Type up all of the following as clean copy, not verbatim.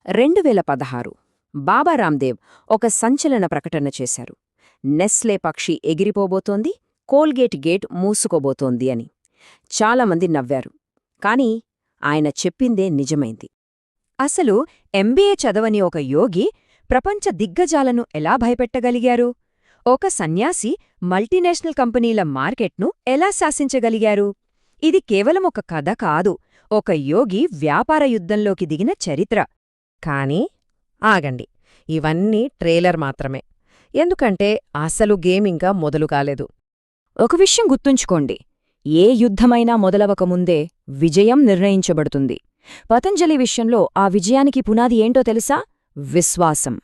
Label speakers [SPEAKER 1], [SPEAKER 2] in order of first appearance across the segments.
[SPEAKER 1] 2016 బాబా రామ్దేవ్ ఒక సంచలన ప్రకటన చేశారు. నెస్లే పక్షి ఎగిరిపోబోతోంది, కోల్గేట్ గేట్ మూసుకోబోతోంది అని. చాలామంది నవ్వారు. కాని ఆయన చెప్పిందే నిజమైంది. అసలు ఎంబీఏ చదవని ఒక యోగి ప్రపంచ దిగ్గజాలను ఎలా భయపెట్టగలిగారు? ఒక సన్యాసి మల్టీనేషనల్ కంపెనీల మార్కెట్ను ఎలా శాసించగలిగారు? ఇది కేవలం ఒక కథ కాదు, ఒక యోగి వ్యాపార యుద్ధంలోకి దిగిన చరిత్ర.
[SPEAKER 2] కానీ ఆగండి, ఇవన్నీ ట్రేలర్ మాత్రమే. ఎందుకంటే అసలు గేమ్ ఇంకా మొదలు కాలేదు.
[SPEAKER 1] ఒక విషయం గుర్తుంచుకోండి, ఏ యుద్ధమైనా మొదలవకముందే విజయం నిర్ణయించబడుతుంది. పతంజలి విషయంలో ఆ విజయానికి పునాది ఏంటో తెలుసా? విశ్వాసం.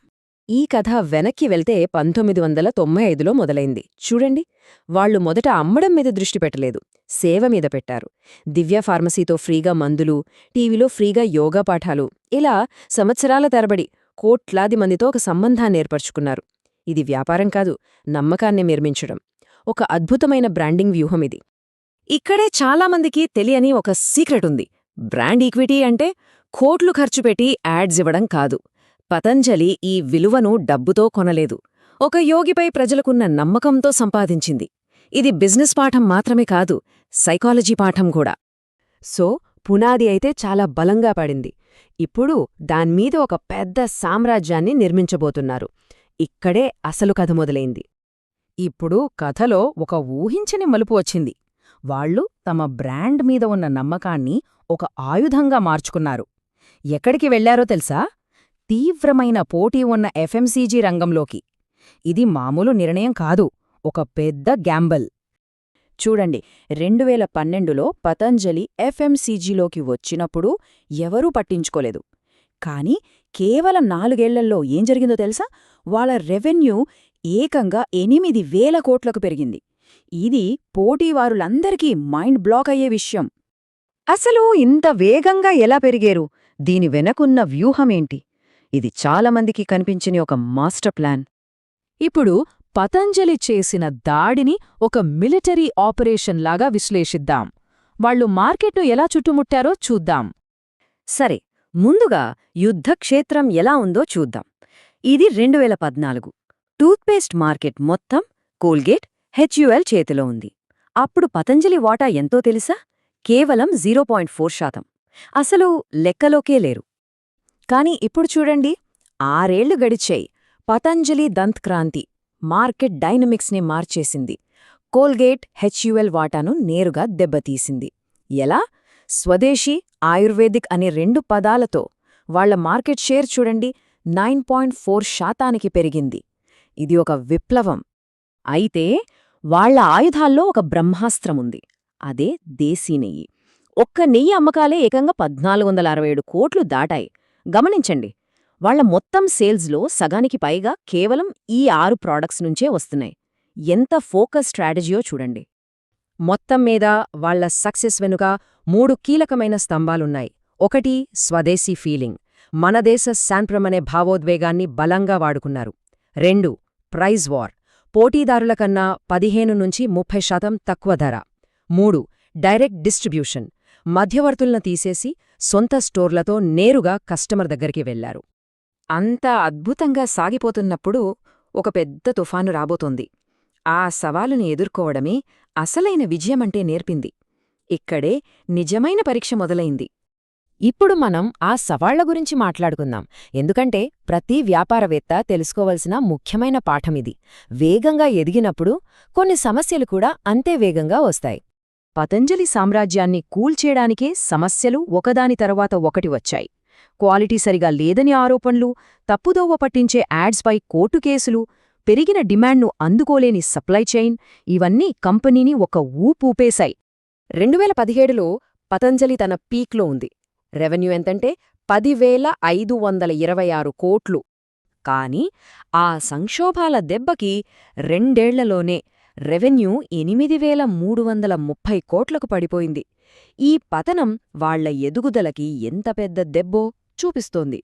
[SPEAKER 1] ఈ కథ వెనక్కి వెళ్తే 1995లో మొదలైంది. చూడండి, వాళ్లు మొదట అమ్మడం మీద దృష్టి పెట్టలేదు, సేవ మీద పెట్టారు. దివ్య ఫార్మసీతో ఫ్రీగా మందులు, టీవీలో ఫ్రీగా యోగా పాఠాలు, ఇలా సంవత్సరాల తరబడి కోట్లాది మందితో ఒక సంబంధాన్ని ఏర్పరచుకున్నారు. ఇది వ్యాపారం కాదు, నమ్మకాన్ని నిర్మించడం. ఒక అద్భుతమైన బ్రాండింగ్ వ్యూహం ఇది. ఇక్కడే చాలామందికి తెలియని ఒక సీక్రెట్ ఉంది. బ్రాండ్ ఈక్విటీ అంటే కోట్లు ఖర్చు పెట్టి యాడ్స్ ఇవ్వడం కాదు. పతంజలి ఈ విలువను డబ్బుతో కొనలేదు, ఒక యోగిపై ప్రజలకున్న నమ్మకంతో సంపాదించింది. ఇది బిజినెస్ పాఠం మాత్రమే కాదు, సైకాలజీ పాఠం కూడా. సో పునాది అయితే చాలా బలంగా పడింది. ఇప్పుడు దాన్మీద ఒక పెద్ద సామ్రాజ్యాన్ని నిర్మించబోతున్నారు. ఇక్కడే అసలు కథ మొదలైంది. ఇప్పుడు కథలో ఒక ఊహించని మలుపు వచ్చింది. వాళ్లు తమ బ్రాండ్ మీద ఉన్న నమ్మకాన్ని ఒక ఆయుధంగా మార్చుకున్నారు. ఎక్కడికి వెళ్లారో తెలుసా? తీవ్రమైన పోటీ ఉన్న ఎఫ్ఎంసీజీ రంగంలోకి. ఇది మామూలు నిర్ణయం కాదు, ఒక పెద్ద గ్యాంబల్. చూడండి, 2012లో పతంజలి ఎఫ్ఎంసీజీలోకి వచ్చినప్పుడు ఎవరూ పట్టించుకోలేదు. కాని కేవలం 4 ఏళ్లలో ఏం జరిగిందో తెలుసా? వాళ్ళ రెవెన్యూ ఏకంగా 8,000 కోట్లకు పెరిగింది. ఇది పోటీవారులందరికీ మైండ్ బ్లాక్ అయ్యే విషయం. అసలు ఇంత వేగంగా ఎలా పెరిగారు? దీని వెనకున్న వ్యూహమేంటి? ఇది చాలామందికి కనిపించని ఒక మాస్టర్ ప్లాన్. ఇప్పుడు పతంజలి చేసిన దాడిని ఒక మిలిటరీ ఆపరేషన్లాగా విశ్లేషిద్దాం. వాళ్లు మార్కెట్ను ఎలా చుట్టుముట్టారో చూద్దాం. సరే, ముందుగా యుద్ధక్షేత్రం ఎలా ఉందో చూద్దాం. ఇది 2014. టూత్పేస్ట్ మార్కెట్ మొత్తం కోల్గేట్, హెచ్యుఎల్ చేతిలో ఉంది. అప్పుడు పతంజలి వాటా ఎంతో తెలుసా? కేవలం 0.4%. అసలు లెక్కలోకే లేరు. కాని ఇప్పుడు చూడండి, 6 ఏళ్లు గడిచాయి. పతంజలి దంత్క్రాంతి మార్కెట్ డైనమిక్స్ని మార్చేసింది. కోల్గేట్, హెచ్యుఎల్ వాటాను నేరుగా దెబ్బతీసింది. ఎలా? స్వదేశీ, ఆయుర్వేదిక్ అనే 2 పదాలతో. వాళ్ల మార్కెట్ షేర్ చూడండి, 9.4% పెరిగింది. ఇది ఒక విప్లవం. అయితే వాళ్ల ఆయుధాల్లో ఒక బ్రహ్మాస్త్రముంది. అదే దేశీ నెయ్యి. ఒక్క నెయ్యి అమ్మకాలే ఏకంగా 1,467 కోట్లు దాటాయి. గమనించండి, వాళ్ల మొత్తం సేల్స్లో సగానికి పైగా కేవలం ఈ 6 ప్రాడక్ట్స్ నుంచే వస్తున్నాయి. ఎంత ఫోకస్ స్ట్రాటజీయో చూడండి. మొత్తం మీద వాళ్ల సక్సెస్ వెనుక 3 కీలకమైన స్తంభాలున్నాయి. ఒకటి, స్వదేశీ ఫీలింగ్. మన దేశ శాంప్రమనే భావోద్వేగాన్ని బలంగా వాడుకున్నారు. 2, ప్రైజ్ వార్. పోటీదారుల కన్నా 15-30% తక్కువ ధర. 3, డైరెక్ట్ డిస్ట్రిబ్యూషన్. మధ్యవర్తులను తీసేసి సొంత స్టోర్లతో నేరుగా కస్టమర్ దగ్గరికి వెళ్లారు. అంత అద్భుతంగా సాగిపోతున్నప్పుడు ఒక పెద్ద తుఫాను రాబోతోంది. ఆ సవాలుని ఎదుర్కోవడమే అసలైన విజయమంటే నేర్పింది. ఇక్కడే నిజమైన పరీక్ష మొదలైంది. ఇప్పుడు మనం ఆ సవాళ్ల గురించి మాట్లాడుకుందాం. ఎందుకంటే ప్రతి వ్యాపారవేత్త తెలుసుకోవలసిన ముఖ్యమైన పాఠమిది. వేగంగా ఎదిగినప్పుడు కొన్ని సమస్యలు కూడా అంతే వేగంగా వస్తాయి. పతంజలి సామ్రాజ్యాన్ని కూల్చేయడానికే సమస్యలు ఒకదాని తరువాత ఒకటి వచ్చాయి. క్వాలిటీ సరిగా లేదని ఆరోపణలు, తప్పుదోవ పట్టించే యాడ్స్పై కోర్టు కేసులు, పెరిగిన డిమాండ్ను అందుకోలేని సప్లై చైన్, ఇవన్నీ కంపెనీని ఒక ఊపూపేశాయి. 2017లో పతంజలి తన పీక్లో ఉంది. రెవెన్యూ ఎంతంటే 10,526 కోట్లు. కాని ఆ సంక్షోభాల దెబ్బకి 2 ఏళ్లలోనే రెవెన్యూ 8,330 కోట్లకు పడిపోయింది. ఈ పతనం వాళ్ల ఎదుగుదలకి ఎంత పెద్ద దెబ్బో చూపిస్తోంది.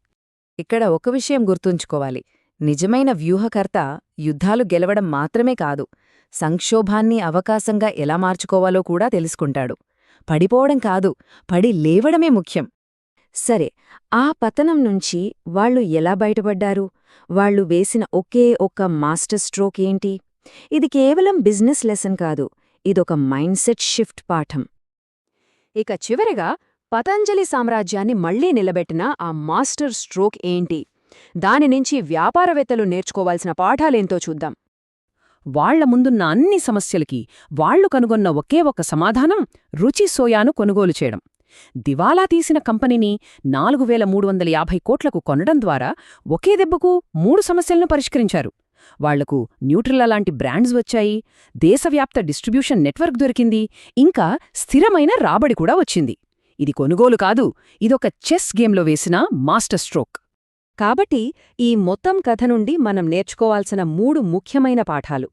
[SPEAKER 1] ఇక్కడ ఒక విషయం గుర్తుంచుకోవాలి, నిజమైన వ్యూహకర్త యుద్ధాలు గెలవడం మాత్రమే కాదు, సంక్షోభాన్ని అవకాశంగా ఎలా మార్చుకోవాలో కూడా తెలుసుకుంటాడు. పడిపోవడం కాదు, పడి లేవడమే ముఖ్యం. సరే, ఆ పతనం నుంచి వాళ్ళు ఎలా బయటపడ్డారు? వాళ్ళు వేసిన ఒకే ఒక్క మాస్టర్ స్ట్రోక్ ఏంటి? ఇది కేవలం బిజినెస్ లెసన్ కాదు, ఇదొక మైండ్సెట్ షిఫ్ట్ పాఠం. ఇక చివరగా పతంజలి సామ్రాజ్యాన్ని మళ్లీ నిలబెట్టిన ఆ మాస్టర్ స్ట్రోక్ ఏంటి? దానినుంచి వ్యాపారవేత్తలు నేర్చుకోవాల్సిన పాఠాలేంతో చూద్దాం.
[SPEAKER 3] వాళ్ల ముందున్న అన్ని సమస్యలకి వాళ్లు కనుగొన్న ఒకే ఒక సమాధానం రుచి సోయాను కొనుగోలు చేయడం. దివాలా తీసిన కంపెనీని 4350 కోట్లకు కొనడం ద్వారా ఒకే దెబ్బకు 3 సమస్యలను పరిష్కరించారు. వాళ్లకు న్యూట్రిల్లా లాంటి బ్రాండ్స్ వచ్చాయి, దేశవ్యాప్త డిస్ట్రిబ్యూషన్ నెట్వర్క్ దొరికింది, ఇంకా స్థిరమైన రాబడి కూడా వచ్చింది. ఇది కొనుగోలు కాదు, ఇదొక చెస్ గేమ్లో వేసిన మాస్టర్ స్ట్రోక్.
[SPEAKER 1] కాబట్టి ఈ మొత్తం కథ నుండి మనం నేర్చుకోవాల్సిన 3 ముఖ్యమైన పాఠాలు.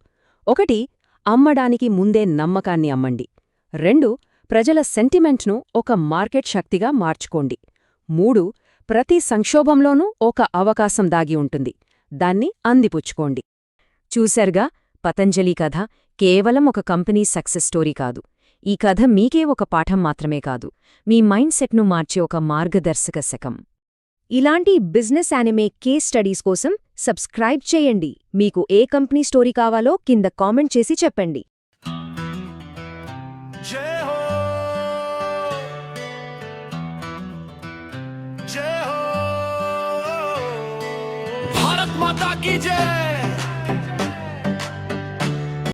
[SPEAKER 1] 1. అమ్మడానికి ముందే నమ్మకాన్ని అమ్మండి. 2. ప్రజల సెంటిమెంట్ను ఒక మార్కెట్ శక్తిగా మార్చుకోండి. 3. ప్రతి సంక్షోభంలోనూ ఒక అవకాశం దాగి ఉంటుంది, దాన్ని అందిపుచ్చుకోండి. చూశారుగా, పతంజలి కథ కేవలం ఒక కంపెనీ సక్సెస్ స్టోరీ కాదు. ఈ కథ మీకే ఒక పాఠం మాత్రమే కాదు, మీ మైండ్ సెట్ను మార్చే ఒక మార్గదర్శక శకం. ఇలాంటి బిజినెస్ యానిమే కేస్ స్టడీస్ కోసం సబ్స్క్రైబ్ చేయండి. మీకు ఏ కంపెనీ స్టోరీ కావాలో కింద కామెంట్ చేసి చెప్పండి.
[SPEAKER 4] जय हो जय हो भारत माता की जय।